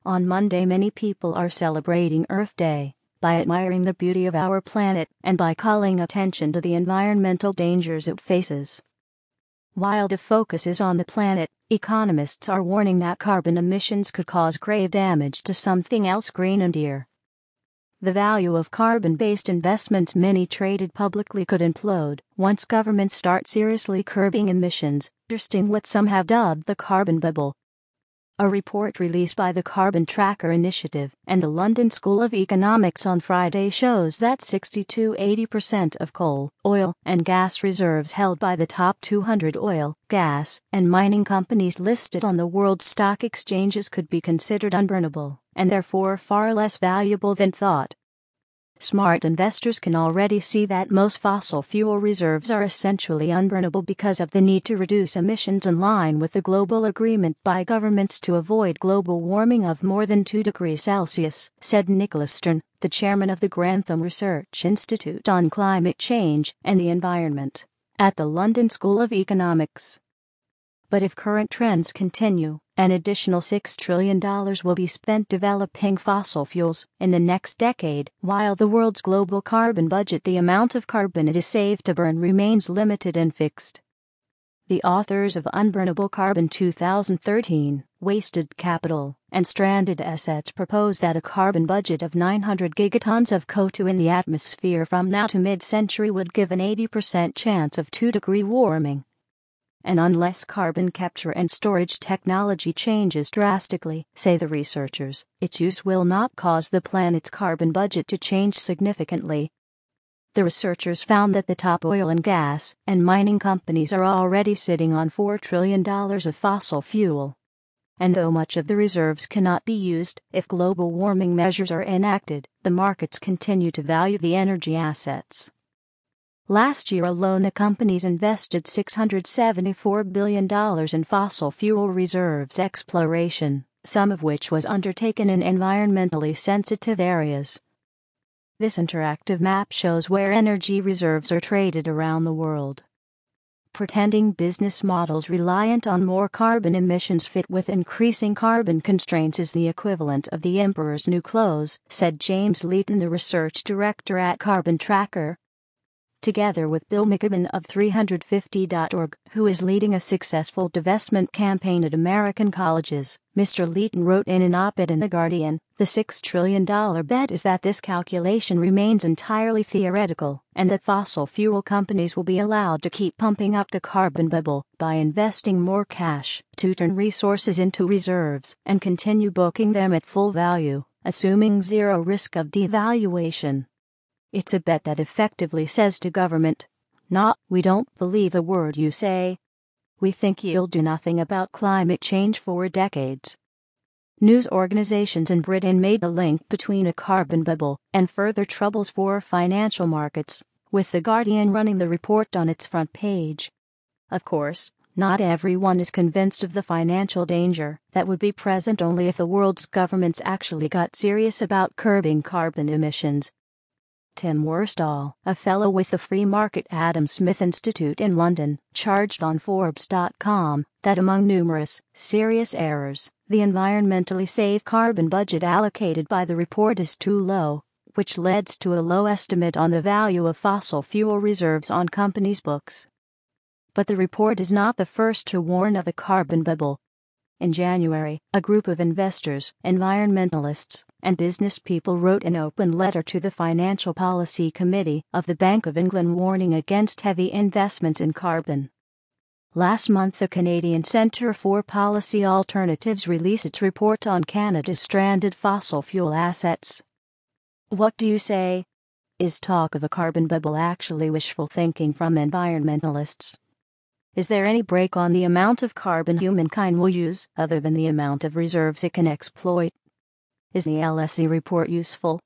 On Monday, many people are celebrating Earth Day by admiring the beauty of our planet and by calling attention to the environmental dangers it faces. While the focus is on the planet, economists are warning that carbon emissions could cause grave damage to something else green and dear. The value of carbon-based investments many traded publicly could implode once governments start seriously curbing emissions, bursting what some have dubbed the carbon bubble. A report released by the Carbon Tracker Initiative and the London School of Economics on Friday shows that 60–80% of coal, oil, and gas reserves held by the top 200 oil, gas, and mining companies listed on the world stock exchanges could be considered unburnable, and therefore far less valuable than thought. Smart investors can already see that most fossil fuel reserves are essentially unburnable because of the need to reduce emissions in line with the global agreement by governments to avoid global warming of more than 2 degrees Celsius, said Nicholas Stern, the chairman of the Grantham Research Institute on Climate Change and the Environment at the London School of Economics. But if current trends continue, an additional $6 trillion will be spent developing fossil fuels in the next decade, while the world's global carbon budget, the amount of carbon it is safe to burn, remains limited and fixed. The authors of Unburnable Carbon 2013, Wasted Capital, and Stranded Assets propose that a carbon budget of 900 gigatons of CO2 in the atmosphere from now to mid-century would give an 80% chance of 2-degree warming. And unless carbon capture and storage technology changes drastically, say the researchers, its use will not cause the planet's carbon budget to change significantly. The researchers found that the top oil and gas and mining companies are already sitting on $4 trillion of fossil fuel. And though much of the reserves cannot be used if global warming measures are enacted, the markets continue to value the energy assets. Last year alone, the companies invested $674 billion in fossil fuel reserves exploration, some of which was undertaken in environmentally sensitive areas. This interactive map shows where energy reserves are traded around the world. Pretending business models reliant on more carbon emissions fit with increasing carbon constraints is the equivalent of the emperor's new clothes, said James Leighton, the research director at Carbon Tracker. Together with Bill McKibben of 350.org, who is leading a successful divestment campaign at American colleges, Mr. Leighton wrote in an op-ed in The Guardian, "The $6 trillion bet is that this calculation remains entirely theoretical, and that fossil fuel companies will be allowed to keep pumping up the carbon bubble by investing more cash to turn resources into reserves and continue booking them at full value, assuming zero risk of devaluation. It's a bet that effectively says to government, not, we don't believe a word you say. We think you'll do nothing about climate change for decades." News organizations in Britain made the link between a carbon bubble and further troubles for financial markets, with The Guardian running the report on its front page. Of course, not everyone is convinced of the financial danger that would be present only if the world's governments actually got serious about curbing carbon emissions. Tim Worstall, a fellow with the free market Adam Smith Institute in London, charged on Forbes.com that among numerous, serious errors, the environmentally safe carbon budget allocated by the report is too low, which leads to a low estimate on the value of fossil fuel reserves on companies' books. But the report is not the first to warn of a carbon bubble. In January, a group of investors, environmentalists, and business people wrote an open letter to the Financial Policy Committee of the Bank of England warning against heavy investments in carbon. Last month, the Canadian Centre for Policy Alternatives released its report on Canada's stranded fossil fuel assets. What do you say? Is talk of a carbon bubble actually wishful thinking from environmentalists? Is there any brake on the amount of carbon humankind will use, other than the amount of reserves it can exploit? Is the LSE report useful?